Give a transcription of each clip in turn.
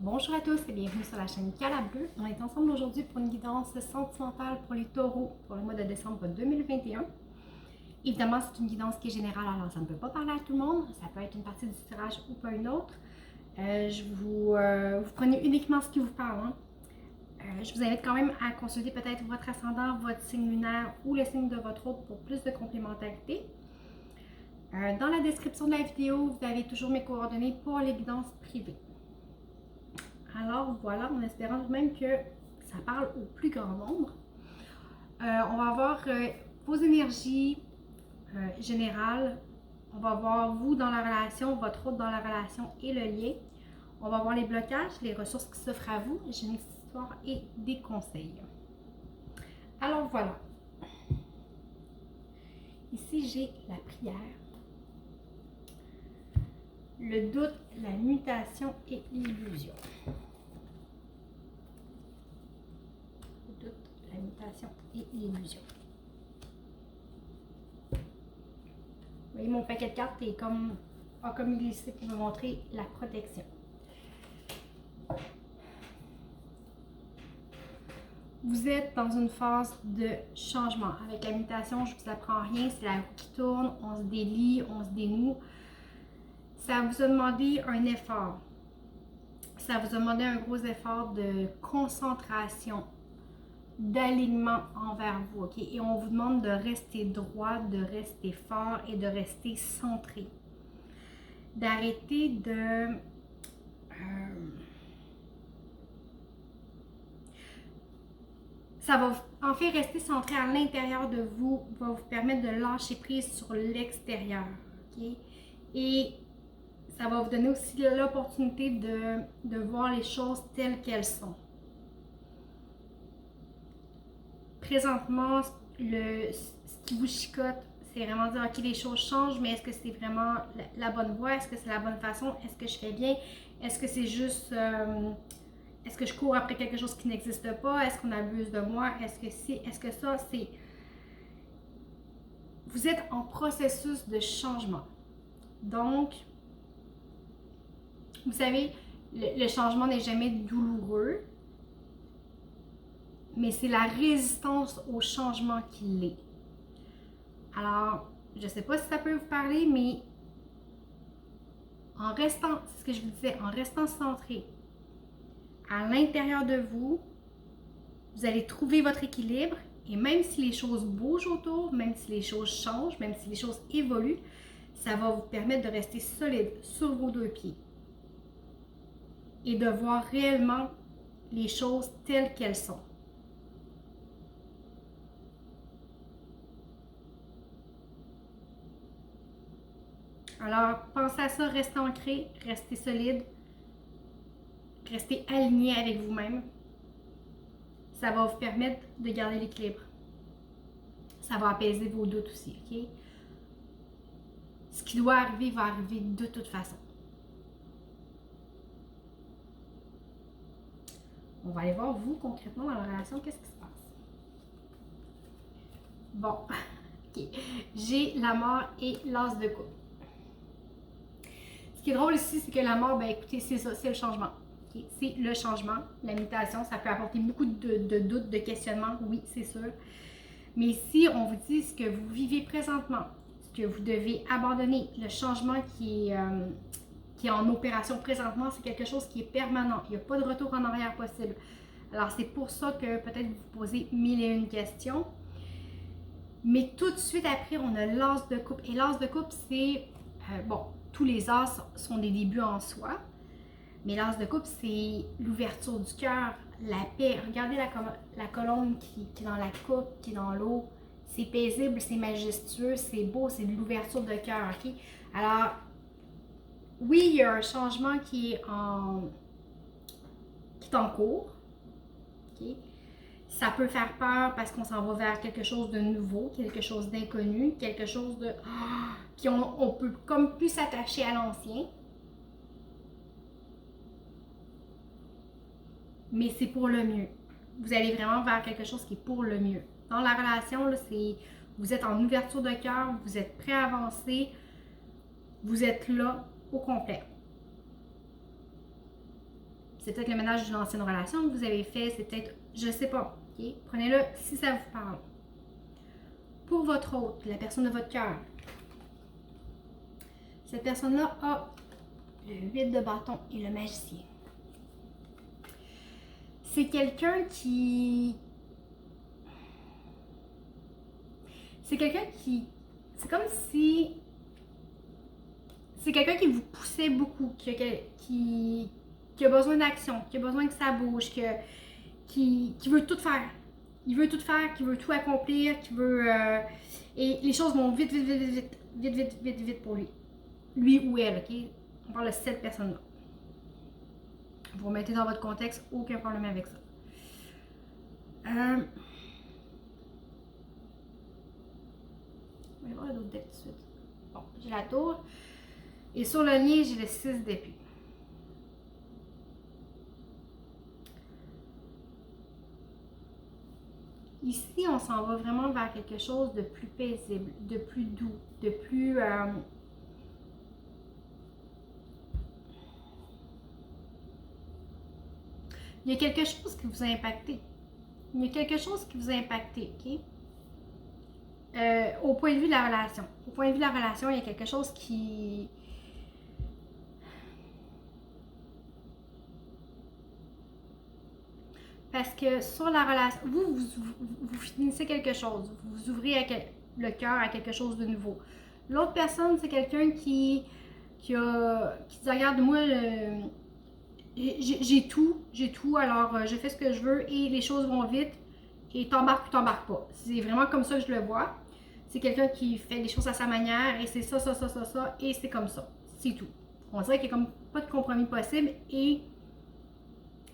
Bonjour à tous et bienvenue sur la chaîne Calableu. On est ensemble aujourd'hui pour une guidance sentimentale pour les taureaux pour le mois de décembre 2021. Évidemment, c'est une guidance qui est générale, alors ça ne peut pas parler à tout le monde. Ça peut être une partie du tirage ou pas une autre. Vous prenez uniquement ce qui vous parle. Je vous invite quand même à consulter peut-être votre ascendant, votre signe lunaire ou le signe de votre hôte pour plus de complémentarité. Dans la description de la vidéo, vous avez toujours mes coordonnées pour les guidances privées. Alors voilà, en espérant même que ça parle au plus grand nombre. On va voir vos énergies générales. On va voir vous dans la relation, votre hôte dans la relation et le lien. On va voir les blocages, les ressources qui s'offrent à vous. J'ai une histoire et des conseils. Alors voilà. Ici, j'ai la prière. Le doute, la mutation et l'illusion. Le doute, la mutation et l'illusion. Vous voyez, mon paquet de cartes est comme ici pour me montrer la protection. Vous êtes dans une phase de changement. Avec la mutation, je ne vous apprends rien, c'est la roue qui tourne, on se délie, on se dénoue. Ça vous a demandé un effort. Ça vous a demandé un gros effort de concentration, d'alignement envers vous, ok? Et on vous demande de rester droit, de rester fort et de rester centré. D'arrêter de... ça va en fait rester centré à l'intérieur de vous, va vous permettre de lâcher prise sur l'extérieur, ok? Et ça va vous donner aussi l'opportunité de voir les choses telles qu'elles sont. Présentement, ce qui vous chicote, c'est vraiment dire, ok, les choses changent, mais est-ce que c'est vraiment la bonne voie? Est-ce que c'est la bonne façon? Est-ce que je fais bien? Est-ce que c'est juste... est-ce que je cours après quelque chose qui n'existe pas? Est-ce qu'on abuse de moi? Est-ce que ça, c'est... Vous êtes en processus de changement. Donc, vous savez, le changement n'est jamais douloureux, mais c'est la résistance au changement qui l'est. Alors, je ne sais pas si ça peut vous parler, mais en restant, c'est ce que je vous disais, en restant centré à l'intérieur de vous, vous allez trouver votre équilibre et même si les choses bougent autour, même si les choses changent, même si les choses évoluent, ça va vous permettre de rester solide sur vos deux pieds et de voir réellement les choses telles qu'elles sont. Alors, pensez à ça, restez ancré, restez solide, restez aligné avec vous-même. Ça va vous permettre de garder l'équilibre. Ça va apaiser vos doutes aussi, ok? Ce qui doit arriver va arriver de toute façon. On va aller voir, vous, concrètement, dans la relation, qu'est-ce qui se passe? Bon, ok. J'ai la mort et l'as de coupe. Ce qui est drôle ici, c'est que la mort, ben écoutez, c'est ça, c'est le changement. Okay? C'est le changement, la mutation, ça peut apporter beaucoup de doutes, de questionnements, oui, c'est sûr. Mais ici, on vous dit ce que vous vivez présentement, ce que vous devez abandonner, le changement qui est en opération présentement, c'est quelque chose qui est permanent. Il n'y a pas de retour en arrière possible. Alors, c'est pour ça que peut-être vous vous posez mille et une questions. Mais tout de suite après, on a l'as de coupe. Et l'as de coupe, c'est... bon, tous les as sont des débuts en soi. Mais l'as de coupe, c'est l'ouverture du cœur, la paix. Regardez la colombe qui est dans la coupe, qui est dans l'eau. C'est paisible, c'est majestueux, c'est beau, c'est de l'ouverture de cœur, ok? Alors, oui, il y a un changement qui est en cours, ok? Ça peut faire peur parce qu'on s'en va vers quelque chose de nouveau, quelque chose d'inconnu, quelque chose de... Puis on peut comme plus s'attacher à l'ancien. Mais c'est pour le mieux. Vous allez vraiment vers quelque chose qui est pour le mieux. Dans la relation, là, vous êtes en ouverture de cœur, vous êtes prêt à avancer, vous êtes là au complet. c'est peut-être le ménage d'une ancienne relation que vous avez fait, c'est peut-être, je sais pas, ok? Prenez-le si ça vous parle. Pour votre hôte, la personne de votre cœur, cette personne-là a le 8 de bâton et le magicien. C'est quelqu'un qui... C'est quelqu'un qui... C'est comme si... C'est quelqu'un qui vous poussait beaucoup, qui a besoin d'action, qui a besoin que ça bouge, qui veut tout faire. Il veut tout faire, qui veut tout accomplir, qui veut... et les choses vont vite, vite, vite, vite, vite, vite, vite, vite, vite pour lui. Lui ou elle, ok? On parle de cette personne-là. Vous remettez dans votre contexte, aucun problème avec ça. On va voir d'autres decks tout de suite. Bon, j'ai la tour. Et sur le lien, j'ai le 6 d'épée. Ici, on s'en va vraiment vers quelque chose de plus paisible, de plus doux, de plus... Il y a quelque chose qui vous a impacté. Il y a quelque chose qui vous a impacté, ok? Au point de vue de la relation. Au point de vue de la relation, il y a quelque chose qui... Parce que sur la relation, vous finissez quelque chose. Vous ouvrez le cœur à quelque chose de nouveau. L'autre personne, c'est quelqu'un qui dit, regarde, moi, j'ai tout, alors je fais ce que je veux et les choses vont vite et t'embarques ou t'embarques pas. C'est vraiment comme ça que je le vois. C'est quelqu'un qui fait les choses à sa manière et c'est ça, et c'est comme ça. C'est tout. On dirait qu'il n'y a comme pas de compromis possible et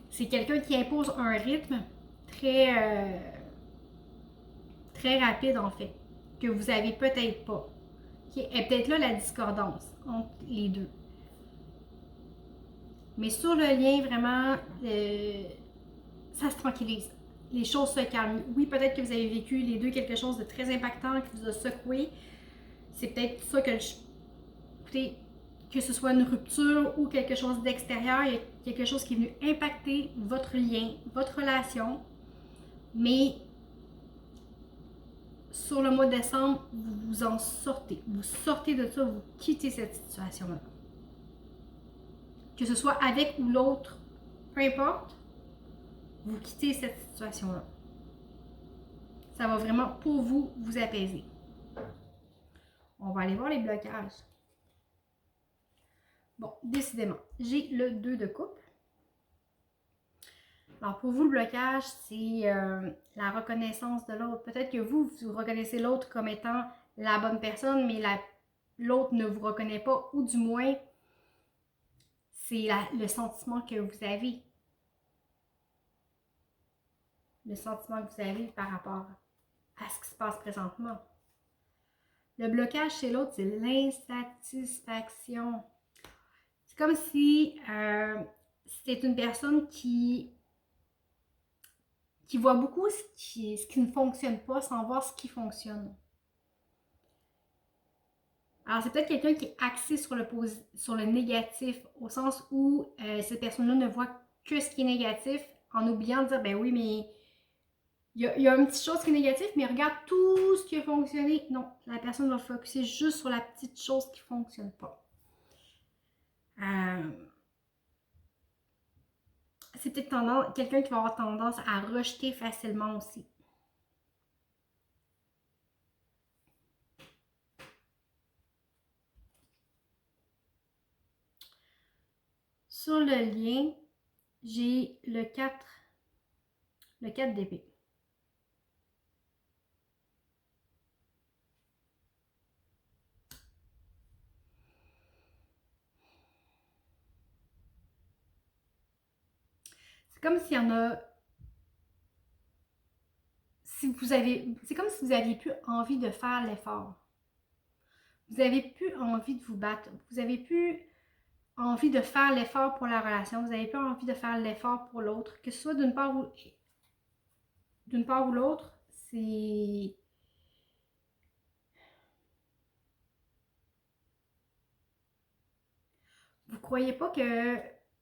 c'est quelqu'un qui impose un rythme très, très rapide en fait, que vous avez peut-être pas. Qui est peut-être là la discordance entre les deux. Mais sur le lien, vraiment, ça se tranquillise. Les choses se calment. Oui, peut-être que vous avez vécu les deux quelque chose de très impactant qui vous a secoué. C'est peut-être ça que écoutez, que ce soit une rupture ou quelque chose d'extérieur, il y a quelque chose qui est venu impacter votre lien, votre relation. Mais sur le mois de décembre, vous vous en sortez. Vous sortez de ça, vous quittez cette situation-là. Que ce soit avec ou l'autre, peu importe, vous quittez cette situation-là. Ça va vraiment, pour vous, vous apaiser. On va aller voir les blocages. Bon, décidément, j'ai le 2 de coupe. Alors, pour vous, le blocage, c'est la reconnaissance de l'autre. Peut-être que vous reconnaissez l'autre comme étant la bonne personne, mais l'autre ne vous reconnaît pas, ou du moins, c'est le sentiment que vous avez. Le sentiment que vous avez par rapport à ce qui se passe présentement. Le blocage chez l'autre, c'est l'insatisfaction. C'est comme si c'était une personne qui voit beaucoup ce qui ne fonctionne pas sans voir ce qui fonctionne. Alors, c'est peut-être quelqu'un qui est axé sur le négatif, au sens où cette personne-là ne voit que ce qui est négatif, en oubliant de dire, ben oui, mais il y a une petite chose qui est négative, mais regarde tout ce qui a fonctionné. Non, la personne va focuser juste sur la petite chose qui ne fonctionne pas. C'est peut-être quelqu'un qui va avoir tendance à rejeter facilement aussi. Sur le lien, j'ai le 4 d'épée. C'est comme s'il y en a... c'est comme si vous aviez plus envie de faire l'effort. Vous avez plus envie de vous battre. Vous avez plus envie de faire l'effort pour la relation. Vous n'avez plus envie de faire l'effort pour l'autre. Que ce soit d'une part ou l'autre, c'est... Vous croyez pas que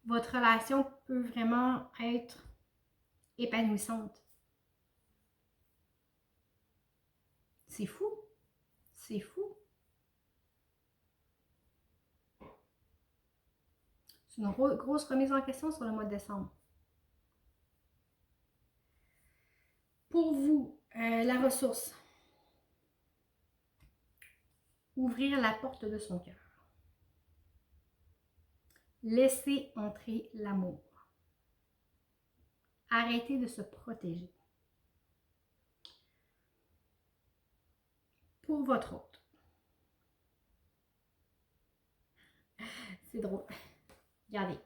votre relation peut vraiment être épanouissante. C'est fou. C'est fou. C'est une grosse remise en question sur le mois de décembre. Pour vous, la ressource. Ouvrir la porte de son cœur. Laisser entrer l'amour. Arrêtez de se protéger. Pour votre autre. C'est drôle. Regardez.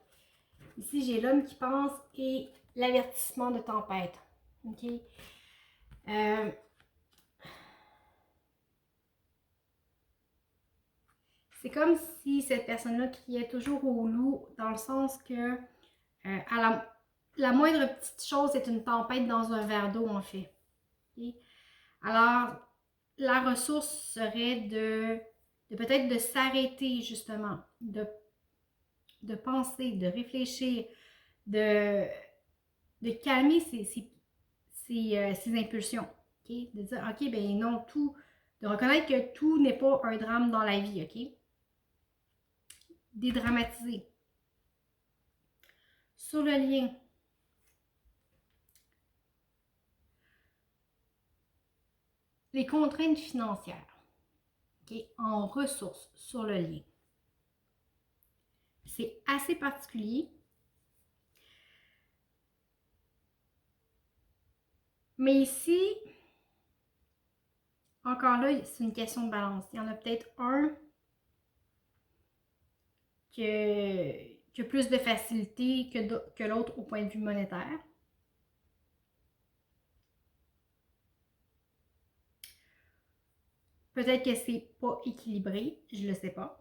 Ici, j'ai l'homme qui pense et l'avertissement de tempête. OK? C'est comme si cette personne-là criait toujours au loup, dans le sens que à la moindre petite chose est une tempête dans un verre d'eau, en fait. Okay? Alors, la ressource serait de peut-être de s'arrêter, justement, de penser, de réfléchir, de calmer ses impulsions. Okay? De dire, OK, ben non, de reconnaître que tout n'est pas un drame dans la vie, OK? Dédramatiser. Sur le lien. Les contraintes financières, okay, en ressources sur le lien. C'est assez particulier. Mais ici, encore là, c'est une question de balance. Il y en a peut-être un qui a plus de facilité que l'autre au point de vue monétaire. Peut-être que c'est pas équilibré, je le sais pas.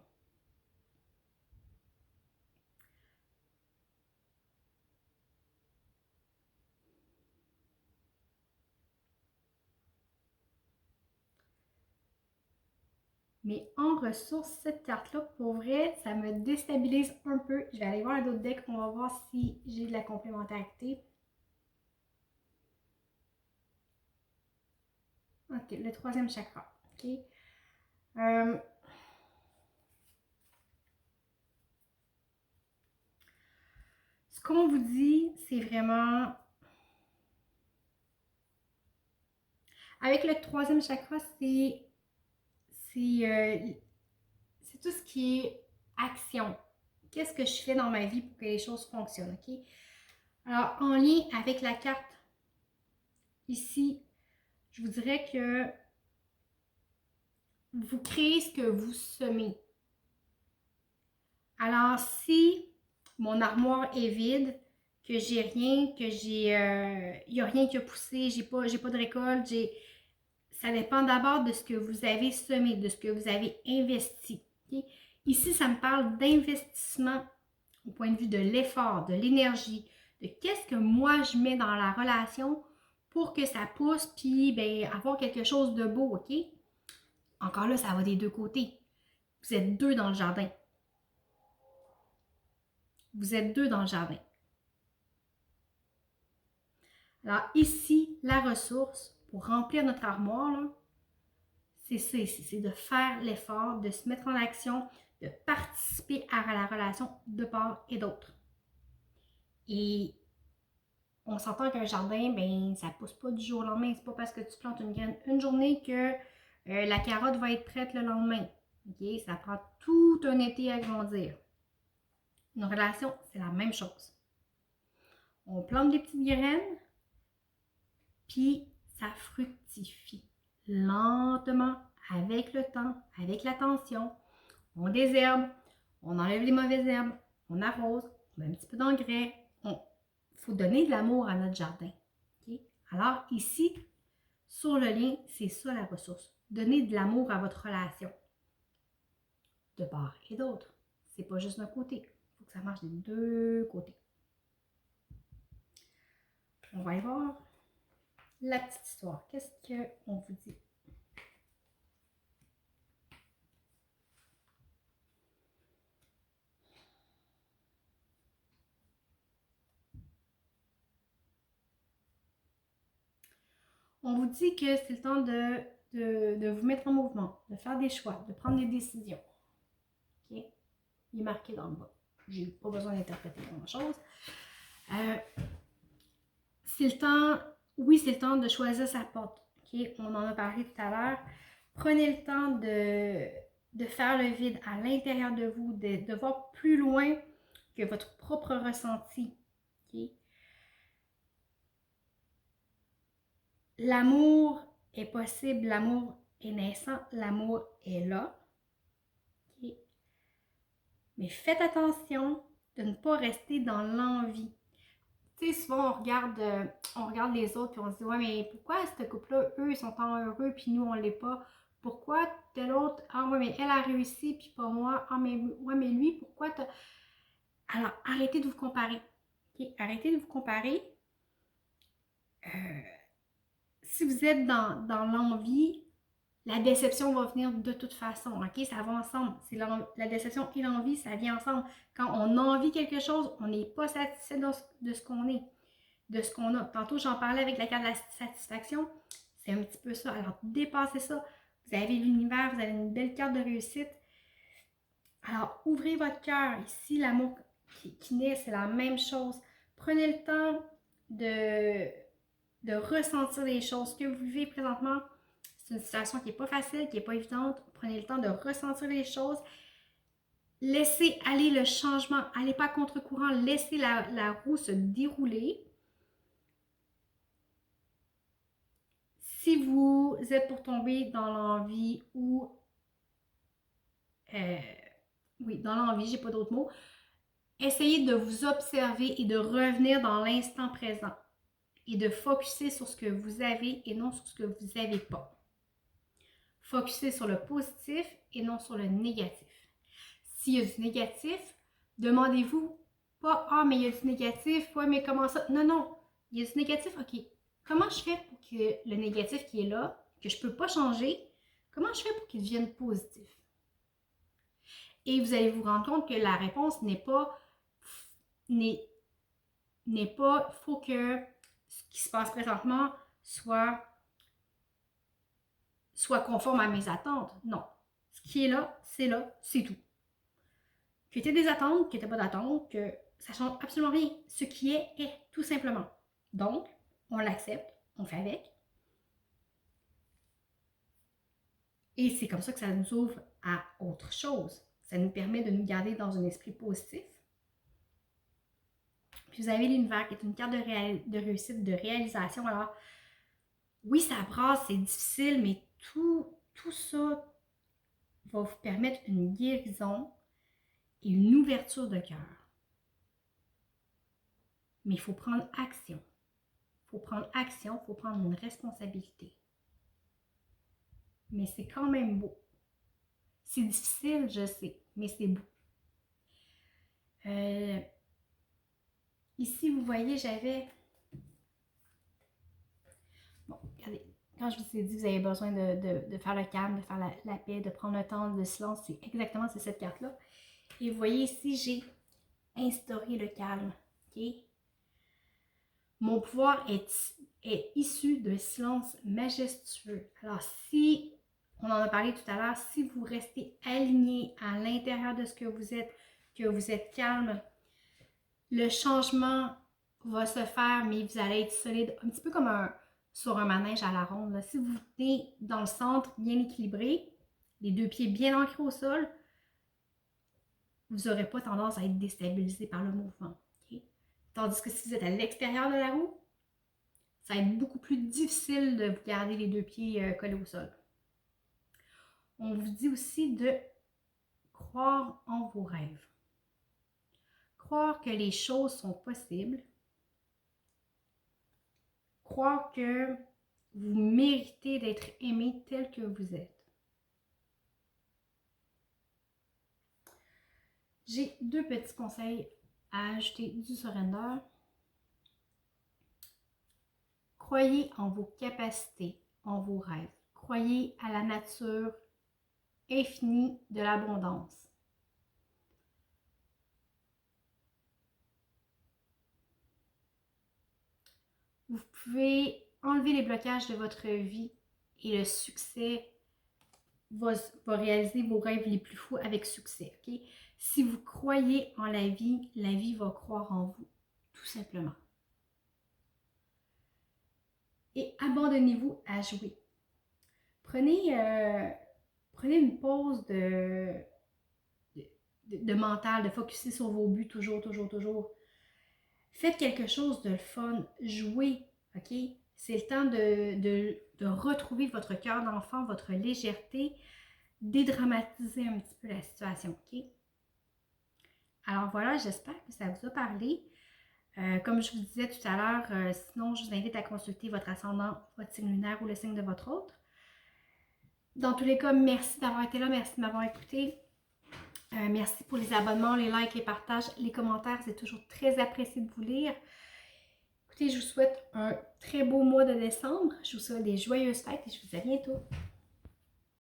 Mais en ressources, cette carte-là, pour vrai, ça me déstabilise un peu. Je vais aller voir un autre deck, on va voir si j'ai de la complémentarité. Ok, le troisième chakra. Ok. Ce qu'on vous dit, c'est vraiment... Avec le troisième chakra, c'est tout ce qui est action. Qu'est-ce que je fais dans ma vie pour que les choses fonctionnent, ok? Alors, en lien avec la carte, ici, je vous dirais que vous créez ce que vous semez. Alors, si mon armoire est vide, que j'ai rien, il n'y a rien qui a poussé, j'ai pas de récolte, ça dépend d'abord de ce que vous avez semé, de ce que vous avez investi. Okay? Ici, ça me parle d'investissement au point de vue de l'effort, de l'énergie, de qu'est-ce que moi je mets dans la relation pour que ça pousse, puis ben, avoir quelque chose de beau, OK? Encore là, ça va des deux côtés. Vous êtes deux dans le jardin. Vous êtes deux dans le jardin. Alors ici, la ressource pour remplir notre armoire, c'est de faire l'effort, de se mettre en action, de participer à la relation de part et d'autre. Et on s'entend qu'un jardin, ben, ça pousse pas du jour au lendemain. C'est pas parce que tu plantes une graine une journée que la carotte va être prête le lendemain. Okay? Ça prend tout un été à grandir. Une relation, c'est la même chose. On plante des petites graines, puis ça fructifie lentement, avec le temps, avec l'attention. On désherbe, on enlève les mauvaises herbes, on arrose, on met un petit peu d'engrais. Il faut donner de l'amour à notre jardin. Okay? Alors ici, sur le lien, c'est ça la ressource. Donner de l'amour à votre relation. De part et d'autre. C'est pas juste d'un côté. Il faut que ça marche des deux côtés. On va y voir la petite histoire. Qu'est-ce qu'on vous dit? On vous dit que c'est le temps de vous mettre en mouvement, de faire des choix, de prendre des décisions. OK? Il est marqué dans le bas. J'ai pas besoin d'interpréter grand-chose. C'est le temps, oui, c'est le temps de choisir sa porte. Okay? On en a parlé tout à l'heure. Prenez le temps de faire le vide à l'intérieur de vous, de voir plus loin que votre propre ressenti. Okay? L'amour est possible, l'amour est naissant, l'amour est là. Okay? Mais faites attention de ne pas rester dans l'envie. Tu sais, souvent on regarde les autres et on se dit, ouais, mais pourquoi ce couple-là, eux, ils sont tant heureux, puis nous, on l'est pas? Pourquoi tel autre, ah ouais, mais elle a réussi, puis pas moi, ah, mais ouais, mais lui, pourquoi t'as. Alors, arrêtez de vous comparer. Okay? Arrêtez de vous comparer. Si vous êtes dans l'envie, la déception va venir de toute façon, ok? Ça va ensemble. C'est la déception et l'envie, ça vient ensemble. Quand on envie quelque chose, on n'est pas satisfait de ce qu'on est, de ce qu'on a. Tantôt, j'en parlais avec la carte de la satisfaction. C'est un petit peu ça. Alors, dépassez ça. Vous avez l'univers, vous avez une belle carte de réussite. Alors, ouvrez votre cœur. Ici, l'amour qui naît, c'est la même chose. Prenez le temps de ressentir les choses. Ce que vous vivez présentement, c'est une situation qui n'est pas facile, qui n'est pas évidente. Prenez le temps de ressentir les choses. Laissez aller le changement. Allez pas contre-courant. Laissez la roue se dérouler. Si vous êtes pour tomber dans l'envie ou... oui, dans l'envie, j'ai pas d'autres mots. Essayez de vous observer et de revenir dans l'instant présent. Et de focusser sur ce que vous avez et non sur ce que vous n'avez pas. Focuser sur le positif et non sur le négatif. S'il y a du négatif, demandez-vous pas « Ah, mais il y a du négatif, ouais, mais comment ça? » Non, non, il y a du négatif, ok. Comment je fais pour que le négatif qui est là, que je ne peux pas changer, comment je fais pour qu'il devienne positif? Et vous allez vous rendre compte que la réponse n'est pas faut que ce qui se passe présentement soit conforme à mes attentes. Non. Ce qui est là, c'est tout. Que tu aies des attentes, que tu n'aies pas d'attentes, que ça ne change absolument rien. Ce qui est, tout simplement. Donc, on l'accepte, on fait avec. Et c'est comme ça que ça nous ouvre à autre chose. Ça nous permet de nous garder dans un esprit positif. Puis vous avez l'univers qui est une carte de réussite, de réalisation. Alors, oui, ça brasse, c'est difficile, mais tout ça va vous permettre une guérison et une ouverture de cœur. Mais il faut prendre action. Il faut prendre action, il faut prendre une responsabilité. Mais c'est quand même beau. C'est difficile, je sais, mais c'est beau. Ici, vous voyez, j'avais... Bon, regardez, quand je vous ai dit que vous avez besoin de faire le calme, de faire la paix, de prendre le temps de silence, c'est exactement cette carte-là. Et vous voyez ici, j'ai instauré le calme. Okay? Mon pouvoir est issu d'un silence majestueux. Alors, si, on en a parlé tout à l'heure, si vous restez aligné à l'intérieur de ce que vous êtes calme, le changement va se faire, mais vous allez être solide, un petit peu comme sur un manège à la ronde. Là. Si vous tenez dans le centre, bien équilibré, les deux pieds bien ancrés au sol, vous n'aurez pas tendance à être déstabilisé par le mouvement. Okay? Tandis que si vous êtes à l'extérieur de la roue, ça va être beaucoup plus difficile de vous garder les deux pieds collés au sol. On vous dit aussi de croire en vos rêves. Croire que les choses sont possibles. Croire que vous méritez d'être aimé tel que vous êtes. J'ai 2 petits conseils à ajouter du surrender. Croyez en vos capacités, en vos rêves. Croyez à la nature infinie de l'abondance. Vous pouvez enlever les blocages de votre vie et le succès va réaliser vos rêves les plus fous avec succès. Ok? Si vous croyez en la vie va croire en vous, tout simplement. Et abandonnez-vous à jouer. Prenez une pause de mental, de focuser sur vos buts toujours. Faites quelque chose de le fun, jouez, ok? C'est le temps de retrouver votre cœur d'enfant, votre légèreté, dédramatiser un petit peu la situation, ok? Alors voilà, j'espère que ça vous a parlé. Comme je vous disais tout à l'heure, sinon je vous invite à consulter votre ascendant, votre signe lunaire ou le signe de votre autre. Dans tous les cas, merci d'avoir été là, merci de m'avoir écouté. Merci pour les abonnements, les likes, les partages, les commentaires. C'est toujours très apprécié de vous lire. Écoutez, je vous souhaite un très beau mois de décembre. Je vous souhaite des joyeuses fêtes et je vous dis à bientôt.